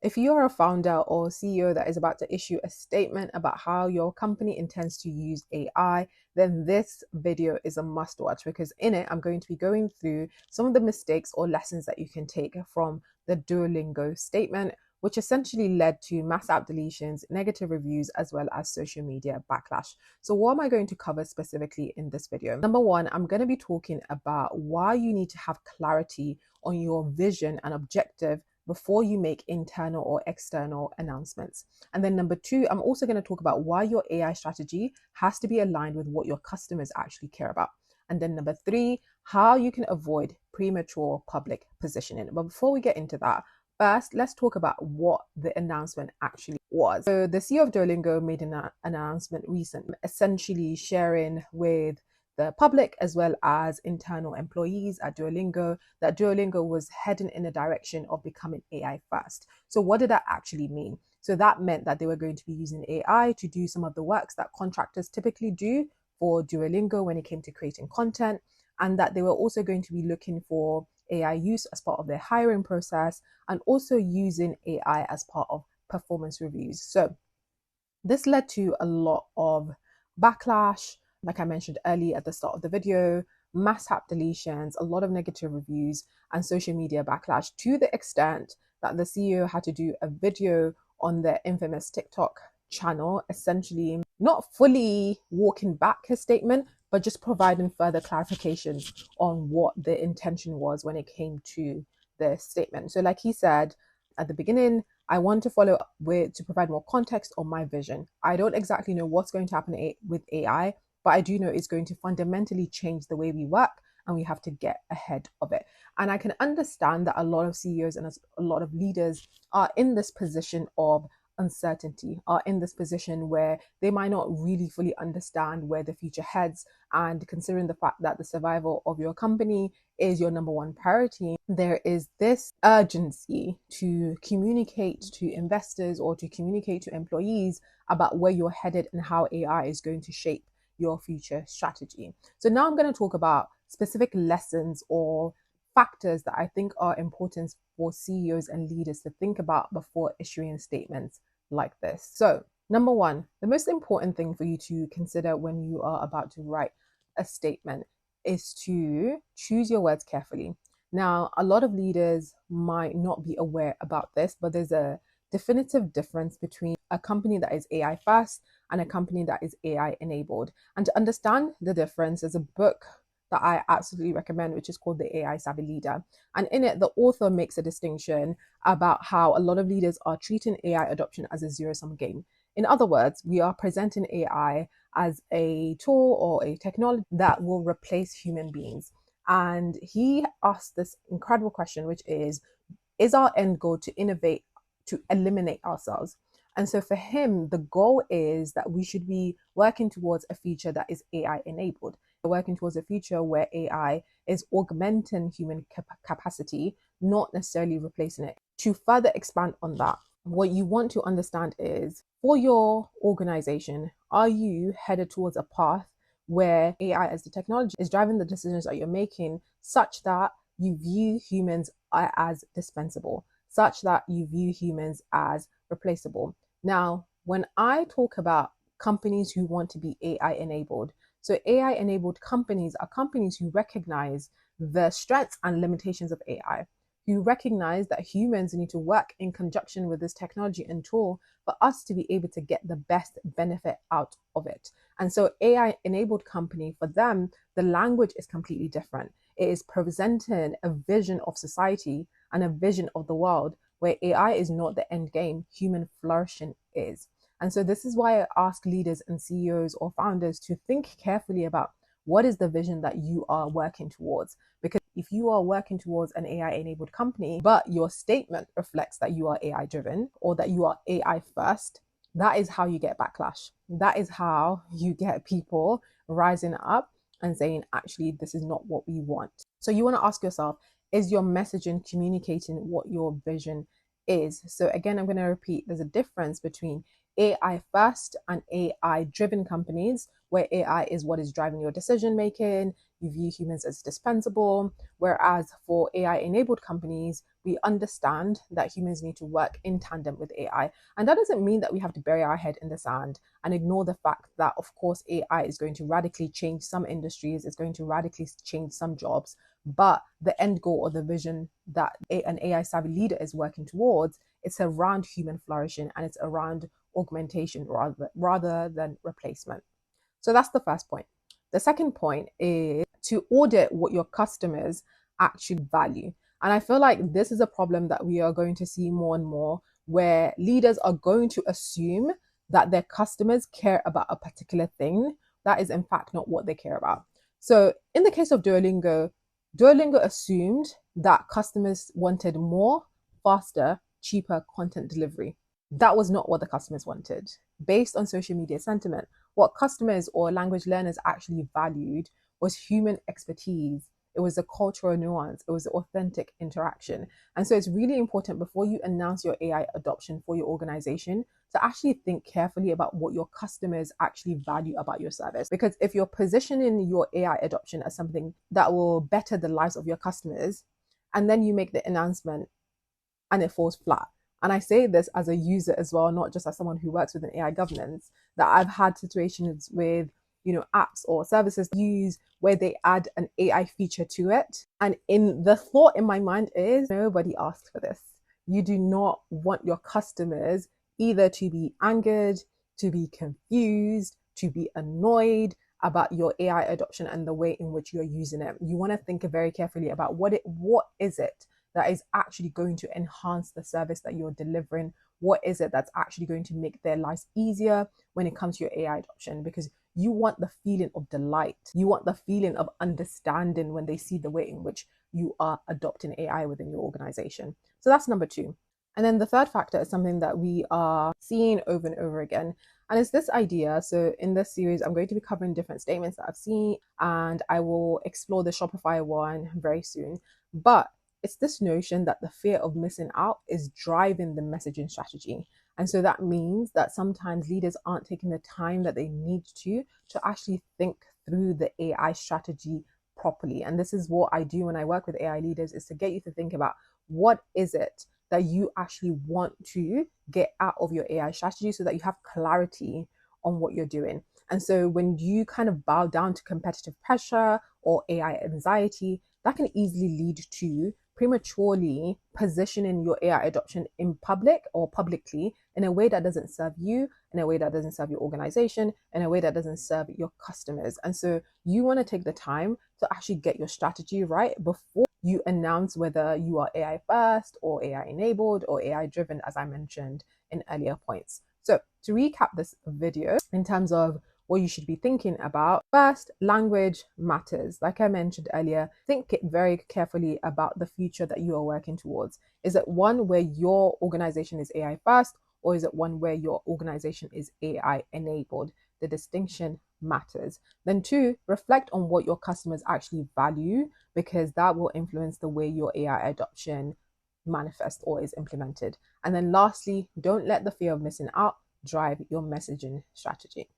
If you are a founder or CEO that is about to issue a statement about how your company intends to use AI, then this video is a must watch, because in it, I'm going to be going through some of the mistakes or lessons that you can take from the Duolingo statement, which essentially led to mass app deletions, negative reviews, as well as social media backlash. So what am I going to cover specifically in this video? Number one, I'm going to be talking about why you need to have clarity on your vision and objective before you make internal or external announcements. And then number two, I'm also going to talk about why your AI strategy has to be aligned with what your customers actually care about. And then number three, how you can avoid premature public positioning. But before we get into that, first, let's talk about what the announcement actually was. So the CEO of Duolingo made an announcement recently, essentially sharing with the public as well as internal employees at Duolingo that Duolingo was heading in a direction of becoming AI first. So what did that actually mean? So that meant that they were going to be using AI to do some of the works that contractors typically do for Duolingo when it came to creating content, and that they were also going to be looking for AI use as part of their hiring process, and also using AI as part of performance reviews. So this led to a lot of backlash, like I mentioned earlier at the start of the video, mass app deletions, a lot of negative reviews, and social media backlash, to the extent that the CEO had to do a video on their infamous TikTok channel, essentially not fully walking back his statement, but just providing further clarifications on what the intention was when it came to the statement. So like he said at the beginning, I want to follow up with to provide more context on my vision. I don't exactly know what's going to happen with AI, but I do know it's going to fundamentally change the way we work, and we have to get ahead of it. And I can understand that a lot of CEOs and a lot of leaders are in this position of uncertainty, are in this position where they might not really fully understand where the future heads. And considering the fact that the survival of your company is your number one priority, there is this urgency to communicate to investors or to communicate to employees about where you're headed and how AI is going to shape your future strategy. So now I'm going to talk about specific lessons or factors that I think are important for CEOs and leaders to think about before issuing statements like this. So number one, the most important thing for you to consider when you are about to write a statement is to choose your words carefully. Now, a lot of leaders might not be aware about this, but there's a definitive difference between a company that is AI first and a company that is AI enabled. And to understand the difference, there's a book that I absolutely recommend, which is called The AI Savvy Leader. And in it, the author makes a distinction about how a lot of leaders are treating AI adoption as a zero-sum game. In other words, we are presenting AI as a tool or a technology that will replace human beings. And he asked this incredible question, which is our end goal to innovate, to eliminate ourselves? And so for him, the goal is that we should be working towards a future that is AI enabled. We're working towards a future where AI is augmenting human capacity, not necessarily replacing it. To further expand on that, what you want to understand is, for your organization, are you headed towards a path where AI as the technology is driving the decisions that you're making, such that you view humans as dispensable, such that you view humans as replaceable? Now, when I talk about companies who want to be AI enabled, so AI enabled companies are companies who recognize the strengths and limitations of AI, who recognize that humans need to work in conjunction with this technology and tool for us to be able to get the best benefit out of it. And so AI enabled company, for them, the language is completely different. It is presenting a vision of society and a vision of the world where AI is not the end game, human flourishing is. And so this is why I ask leaders and CEOs or founders to think carefully about what is the vision that you are working towards. Because if you are working towards an AI enabled company, but your statement reflects that you are AI driven or that you are AI first, that is how you get backlash. That is how you get people rising up and saying, actually, this is not what we want. So you want to ask yourself, is your messaging communicating what your vision is? So again, I'm going to repeat, there's a difference between AI first and AI driven companies, where AI is what is driving your decision making. you view humans as dispensable. Whereas for AI enabled companies, we understand that humans need to work in tandem with AI. And that doesn't mean that we have to bury our head in the sand and ignore the fact that, of course, AI is going to radically change some industries, it's going to radically change some jobs. But the end goal or the vision that an AI savvy leader is working towards, it's around human flourishing and it's around augmentation rather than replacement. So that's the first point. The second point is to audit what your customers actually value. And I feel like this is a problem that we are going to see more and more, where leaders are going to assume that their customers care about a particular thing. That is, in fact, not what they care about. So in the case of Duolingo, Duolingo assumed that customers wanted more, faster, cheaper content delivery. That was not what the customers wanted. Based on social media sentiment, what customers or language learners actually valued was human expertise. It was the cultural nuance. It was the authentic interaction. And so it's really important before you announce your AI adoption for your organization to actually think carefully about what your customers actually value about your service. Because if you're positioning your AI adoption as something that will better the lives of your customers, and then you make the announcement and it falls flat. And I say this as a user as well, not just as someone who works with an AI governance, that I've had situations with, apps or services use where they add an AI feature to it. And in the thought in my mind is, nobody asked for this. You do not want your customers either to be angered, to be confused, to be annoyed about your AI adoption and the way in which you're using it. You want to think very carefully about what is it that is actually going to enhance the service that you're delivering. What is it that's actually going to make their lives easier when it comes to your AI adoption? Because you want the feeling of delight. You want the feeling of understanding when they see the way in which you are adopting AI within your organization. So that's number two. And then the third factor is something that we are seeing over and over again. And it's this idea. So in this series, I'm going to be covering different statements that I've seen, and I will explore the Shopify one very soon. But it's this notion that the fear of missing out is driving the messaging strategy. And so that means that sometimes leaders aren't taking the time that they need to actually think through the AI strategy properly. And this is what I do when I work with AI leaders, is to get you to think about what is it that you actually want to get out of your AI strategy so that you have clarity on what you're doing. And so when you kind of bow down to competitive pressure or AI anxiety, that can easily lead to prematurely positioning your AI adoption in public or publicly in a way that doesn't serve you, in a way that doesn't serve your organization, in a way that doesn't serve your customers. And so you want to take the time to actually get your strategy right before you announce whether you are AI first or AI enabled or AI driven, as I mentioned in earlier points. So to recap this video in terms of what you should be thinking about. First, language matters. Like I mentioned earlier, think very carefully about the future that you are working towards. Is it one where your organization is AI first, or is it one where your organization is AI enabled? The distinction matters. Then two, reflect on what your customers actually value, because that will influence the way your AI adoption manifests or is implemented. And then lastly, don't let the fear of missing out drive your messaging strategy.